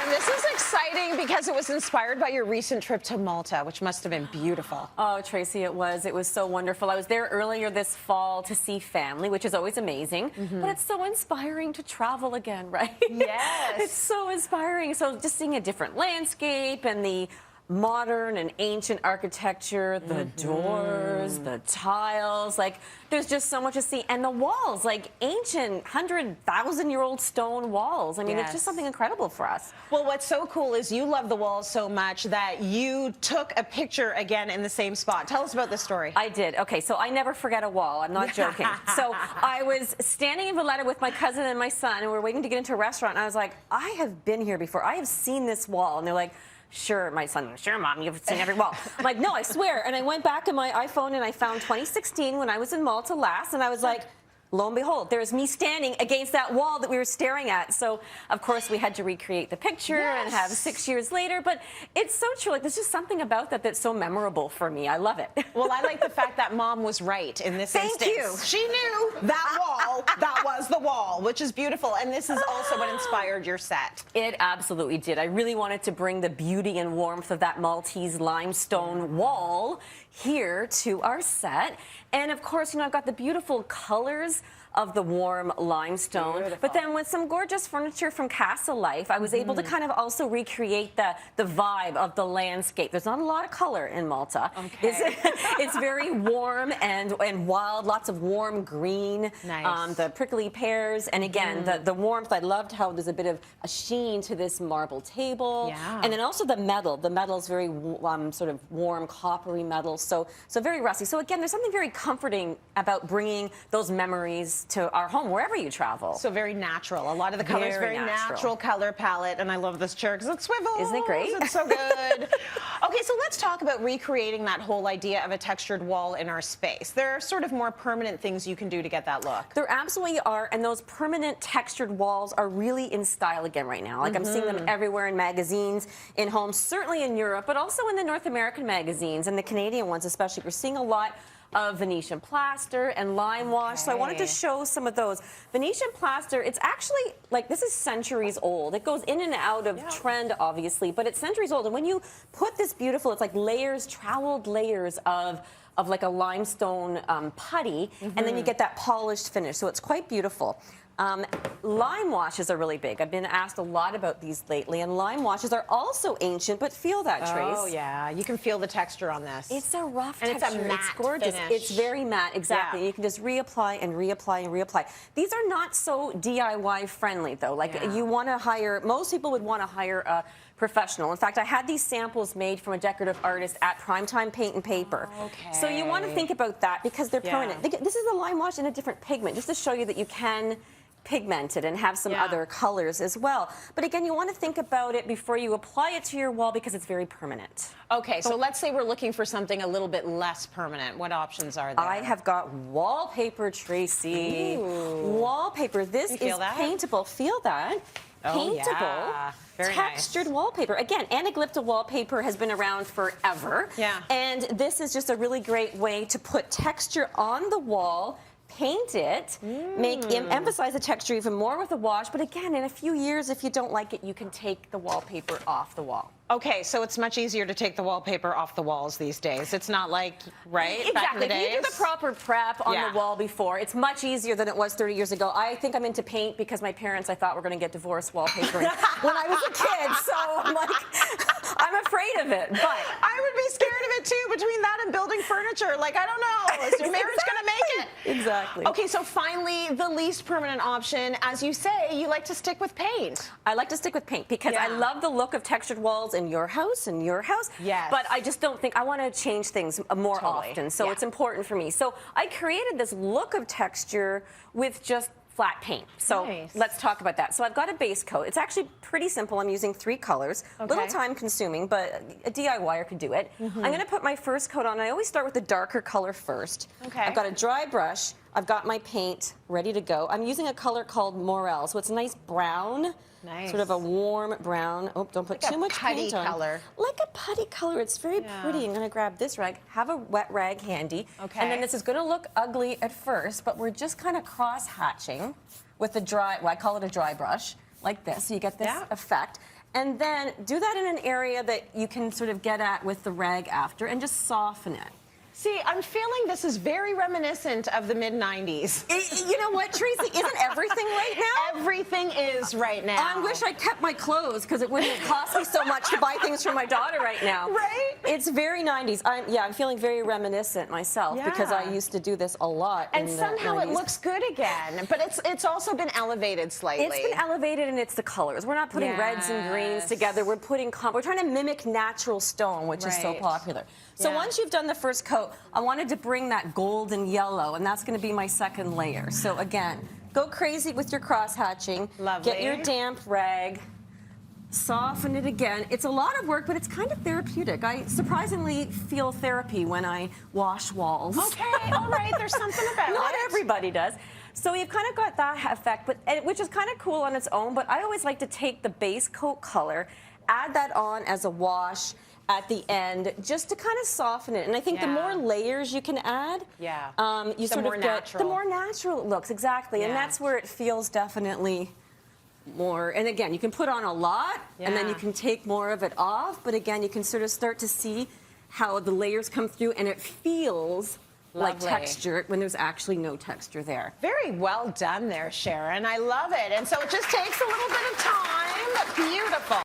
Sharon, this is exciting because it was inspired by your recent trip to Malta, which must have been beautiful. Oh, Tracy, it was. It was so wonderful. I was there earlier this fall to see family, which is always amazing. But it's so inspiring to travel again, right? Yes. It's so inspiring. So just seeing a different landscape and the modern and ancient architecture, the doors, the tiles, like there's just so much to see. And the walls, like ancient 100,000-year-old stone walls. I mean, it's just something incredible for us. Well, what's so cool is you love the walls so much that you took a picture again in the same spot. Tell us about this story. I did. Okay, so I never forget a wall. I'm not joking. So I was standing in Valletta with my cousin and my son, and we were waiting to get into a restaurant, and I was like, I have been here before. I have seen this wall. And they're like, sure, my son, sure, Mom, you've seen every wall. I'm like, no, I swear. And I went back in my iPhone and I found 2016 when I was in Malta last, and I was like, lo and behold, there's me standing against that wall that we were staring at. So, of course, we had to recreate the picture and have 6 years later. But it's so true. Like, there's just something about that that's so memorable for me. I love it. Well, I like the fact that Mom was right in this instance. Thank you. She knew that wall, that was the wall, which is beautiful. And this is also what inspired your set. It absolutely did. I really wanted to bring the beauty and warmth of that Maltese limestone wall here to our set. And of course, you know, I've got the beautiful colors of the warm limestone, but then with some gorgeous furniture from Castle Life, I was able to kind of also recreate the vibe of the landscape. There's not a lot of color in Malta. Okay. It's very warm and wild, lots of warm green, the prickly pears, and again, the warmth. I loved how there's a bit of a sheen to this marble table, and then also the metal. The metal is very sort of warm, coppery metal, so very rusty. So again, there's something very comforting about bringing those memories to our home, wherever you travel. So very natural. A lot of the colors, very natural color palette, and I love this chair because it swivels. Isn't it great? It's so good. Okay, so let's talk about recreating that whole idea of a textured wall in our space. There are sort of more permanent things you can do to get that look. There absolutely are, and those permanent textured walls are really in style again right now. Like I'm seeing them everywhere in magazines, in homes, certainly in Europe, but also in the North American magazines and the Canadian ones especially. We're seeing a lot of Venetian plaster and lime wash. So I wanted to show some of those. Venetian plaster, it's actually, like, this is centuries old. It goes in and out of trend, obviously, but it's centuries old. And when you put this beautiful, it's like layers, troweled layers of like a limestone putty, and then you get that polished finish. So it's quite beautiful. Lime washes are really big. I've been asked a lot about these lately, and lime washes are also ancient, but feel that, Trace. Oh, yeah. You can feel the texture on this. It's a rough and texture. It's a matte It's gorgeous. finish. It's very matte, exactly. Yeah. You can just reapply and reapply and reapply. These are not so DIY friendly, though. Like, you want to hire, most people would want to hire a professional. In fact, I had these samples made from a decorative artist at Primetime Paint and Paper. So you want to think about that because they're permanent. This is a lime wash in a different pigment, just to show you that you can pigment it and have some other colors as well. But again, you want to think about it before you apply it to your wall because it's very permanent. Okay, so let's say we're looking for something a little bit less permanent. What options are there? I have got wallpaper, Tracy. Ooh. Wallpaper. This is paintable. Feel that? Paintable, textured wallpaper. Again, anaglypta wallpaper has been around forever. And this is just a really great way to put texture on the wall, paint it, emphasize the texture even more with a wash. But again, in a few years, if you don't like it, you can take the wallpaper off the wall. Okay, so it's much easier to take the wallpaper off the walls these days. It's not like, Exactly. back in the days? If you do the proper prep on the wall before, it's much easier than it was 30 years ago. I think I'm into paint because my parents, I thought, were going to get divorced wallpapering when I was a kid. So I'm like, I'm afraid of it. But I would be scared of it too, between that and building furniture. Like, I don't know. Is your marriage going to make it? Exactly. Okay, so finally, the least permanent option. As you say, you like to stick with paint. I like to stick with paint because I love the look of textured walls in your house and your house. But I just don't think I want to change things more often. So it's important for me. So I created this look of texture with just flat paint. So let's talk about that. So I've got a base coat. It's actually pretty simple. I'm using 3 colors. A little time consuming, but a DIYer could do it. I'm going to put my first coat on. I always start with the darker color first. I've got a dry brush. I've got my paint ready to go. I'm using a color called Morel, so it's a nice brown, sort of a warm brown. Oh, don't put too much paint on. Color. Like a putty color. It's very pretty. I'm going to grab this rag, have a wet rag handy, and then this is going to look ugly at first, but we're just kind of cross-hatching with the dry, well, I call it a dry brush, like this, so you get this effect. And then do that in an area that you can sort of get at with the rag after and just soften it. See, I'm feeling this is very reminiscent of the mid-90s. You know what, Tracy? Isn't everything right now? Everything is right now. I wish I kept my clothes because it wouldn't cost me so much to buy things for my daughter right now. Right? It's very 90s. I'm feeling very reminiscent myself because I used to do this a lot. And in somehow the 90s. it looks good again, but it's also been elevated slightly. It's been elevated, and it's the colors. We're not putting reds and greens together. We're putting we're trying to mimic natural stone, which is so popular. So once you've done the first coat, I wanted to bring that gold and yellow, and that's going to be my second layer. So again, go crazy with your cross hatching. Lovely. Get your damp rag. Soften it again. It's a lot of work, but it's kind of therapeutic. I surprisingly feel therapy when I wash walls. Okay, all right, there's something about it. Not everybody does. So you've kind of got that effect, which is kind of cool on its own, but I always like to take the base coat color, add that on as a wash at the end, just to kind of soften it. And I think the more layers you can add, you sort of get the more natural it looks, exactly. And that's where it feels definitely more. And again, you can put on a lot, and then you can take more of it off. But again, you can sort of start to see how the layers come through, and it feels like texture when there's actually no texture there. Very well done there, Sharon. I love it. And so it just takes a little bit of time. Beautiful.